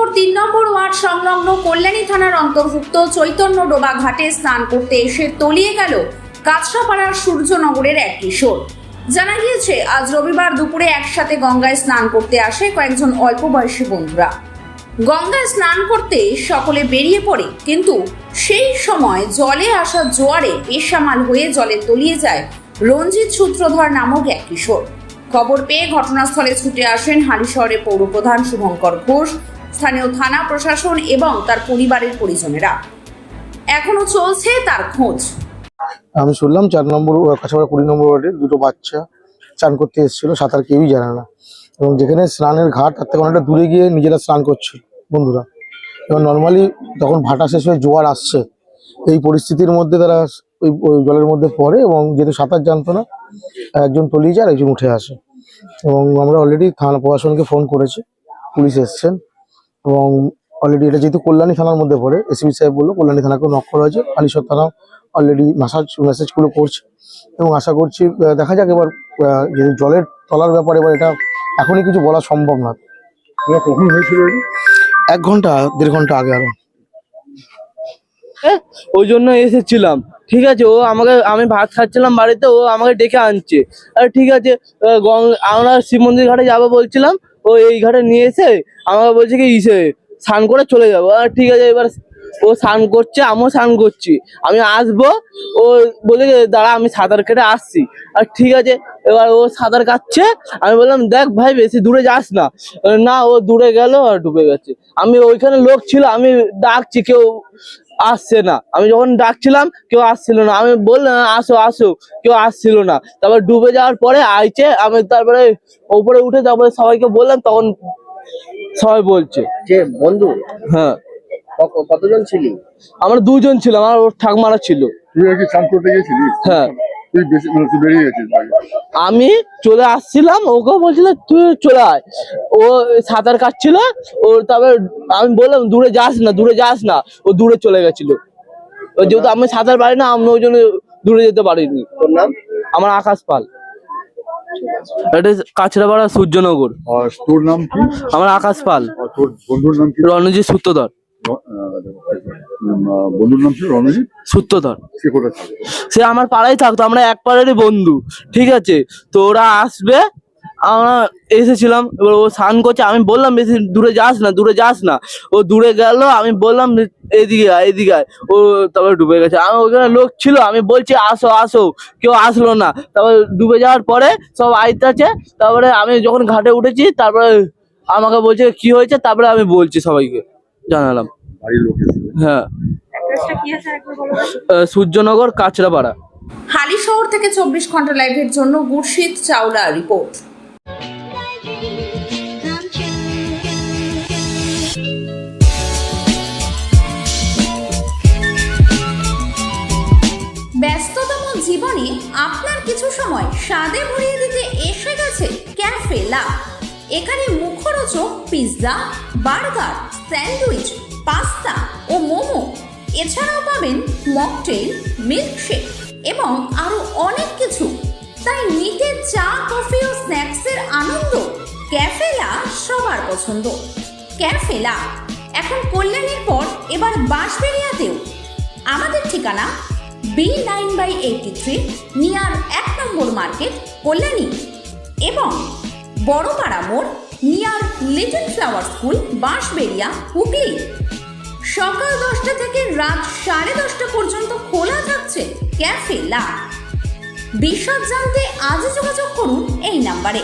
হালিশহর 3 নম্বর word সংলগ্ন কল্যাণী থানার অন্তর্ভুক্ত চৈতন্য ডোবা ঘাটে স্নান করতে এসে তলিয়ে গেল কাঁচরাপাড়ার সূর্যনগরের এক কিশোর। জানা গিয়েছে, আজ রবিবার দুপুরে একসাথে গঙ্গায় স্নান করতে আসে কয়েকজন অল্প বয়সী বন্ধুরা। গঙ্গায় স্নান করতে সকলে বেরিয়ে পড়ে, কিন্তু সেই সময় জলে আসা জোয়ারে বেসামাল হয়ে জলে তলিয়ে যায় রঞ্জিত সূত্রধর নামক এক কিশোর। খবর পেয়ে ঘটনাস্থলে ছুটে আসেন হালিশহরের পৌরপ্রধান শুভঙ্কর ঘোষ, স্থানীয় থানা প্রশাসন এবং তার পরিবারের পরিজনেরা। এখনো চলছে তার খোঁজ। আমি শুনলাম 4 নম্বর কাছাকাছি 20 নম্বর ওয়ার্ডের দুটো বাচ্চা স্নান করতে এসেছিল, সাঁতার কেউই জানে না, এবং যেখানে স্নানের ঘাট তার থেকে অনেকটা দূরে গিয়ে নিজেরা স্নান করছিল বন্ধুরা। এবং নর্মালি তখন ভাটা শেষ হয়ে জোয়ার আসছে, এই পরিস্থিতির মধ্যে তারা ওই জলের মধ্যে পড়ে, এবং যেহেতু সাঁতার জানতো না, একজন তলিয়ে যায় আর একজন উঠে আসে। এবং আমরা অলরেডি থানা প্রশাসনকে ফোন করেছি, পুলিশ এসছেন, এবং অলরেডি এটা যেহেতু কল্যাণী থানার মধ্যে পড়ে, এসপি সাহেব বললো কল্যাণী থানাকেও নক করা হয়েছে, হালিশহর থানা অলরেডি মেসেজগুলো করছে, এবং আশা করছি দেখা যাক। এবার যেহেতু জলের তলার ব্যাপারে এবার এটা এখনই কিছু বলা সম্ভব না। কখন হয়েছিল? 1 ঘন্টা 1.5 ঘন্টা আগে আরো। ওই জন্য এসেছিলাম, ঠিক আছে। ও আমাকে, আমি ভাত খাচ্ছিলাম বাড়িতে, ও আমাকে ডেকে আনছে। আর ঠিক আছে, আমরা শিব মন্দির ঘাটে যাবো বলছিলাম, ও এই ঘাটে নিয়ে এসে আমাকে বলছে কি স্নান করে চলে যাবো। আর ঠিক আছে, এবার ও স্নান করছে, আমিও স্নান করছি, আমি আসবো। ও বলে দাঁড়া, আমি সাঁতার কেটে আসছি। আর ঠিক আছে, এবার ও সাঁতার কাটছে, আমি বললাম দেখ ভাই বেশি দূরে যাস না। না, ও দূরে গেল আর ডুবে গেছে। আমি ওইখানে লোক ছিল, আমি ডাকছি, কেউ আসছে না। আমি যখন ডাকছিলাম কেউ আসছিল না, আমি বললাম আসো আসো, কেউ আসছিল না। তারপর ডুবে যাওয়ার পরে আইছে, আমি তারপরে উপরে উঠে তারপরে সবাইকে বললাম, তখন সবাই বলছে যে বন্ধু। হ্যাঁ। কতজন ছিলি? আমরা 2 জন ছিলাম, আর ওর ঠাকমারা ছিল। তুই কি স্নান করতে গেছিলিস? হ্যাঁ। তুই বেরিয়ে গেছিস? আমি চলে আসছিলাম, ওকেও বলছিল তুই চলে আয়। ও সাঁতার কাটছিল, ও তারপর আমি বললাম দূরে যাস না, দূরে যাস না। ও দূরে চলে গেছিল। যেহেতু আমি সাঁতার পারি না, আমি ওই জন্য দূরে যেতে পারিনি। তোর নাম? আমার আকাশ পাল, এটা কাছড়াপাড়া সূর্যনগর। আর তোর নাম কি? আমার আকাশ পাল। আর তোর বন্ধুর নাম কি? রণজিৎ সূত্রধর। বন্ধুর নাম কি? রণজিৎ সূত্রধর। সে কোথায় থাকে? সে আমার পাড়ায় থাকতো, আমরা এক পাড়ারই বন্ধু, ঠিক আছে। তো ওরা আসবে, আমরা এসেছিলাম। এবার ও স্নান করছে, আমি বললাম বেশি দূরে যাস না, দূরে যাস না। ও দূরে গেল, আমি বললাম এদিকে আয়, এদিকে আয়। ও তারপরে ডুবে গেছে। আমি ওখানে লোক ছিল, আমি বলছি আসো আসো, কেউ আসলো না। তারপরে ডুবে যাওয়ার পরে সব আইতাছে। তারপরে আমি যখন ঘাটে উঠেছি, তারপরে আমাকে বলছে কি হয়েছে, তারপরে আমি বলছি সবাইকে জানালাম। বাড়ির লোক এসেছিল? হ্যাঁ, সূর্যনগর, কাছড়াপাড়া। হালিশহর থেকে 24 ঘন্টা লাইভের জন্য গুরশিদ চাওলা রিপোর্ট। ব্যস্ততম জীবনে আপনার কিছু সময় স্বাদে ভরিয়ে দিতে এসে গেছে ক্যাফে লা। এখানে মুখরোচক পিৎজা, বার্গার, স্যান্ডউইচ, পাস্তা ও মোমো, এছাড়াও পাবেন মকটেল, মিল্কশেক এবং আরো অনেক কিছু। তাই নিতে চা, কফি ও স্ন্যাক্সের আনন্দ। ক্যাফে লা সবার পছন্দ। ক্যাফে লা এখন কল্যাণীর পর এবার বাঁশবেড়িয়াতেও। আমাদের ঠিকানা B9/83 নিয়ার 1 নম্বর মার্কেট, কল্যাণী, এবং বড়পাড়া মোড় near little flower school, Bansberia, Hooghly. সকাল 10টা থেকে রাত 10:30 পর্যন্ত খোলা থাকছে ক্যাফে লা। বিশদ জানতে আজই যোগাযোগ করুন এই নাম্বারে।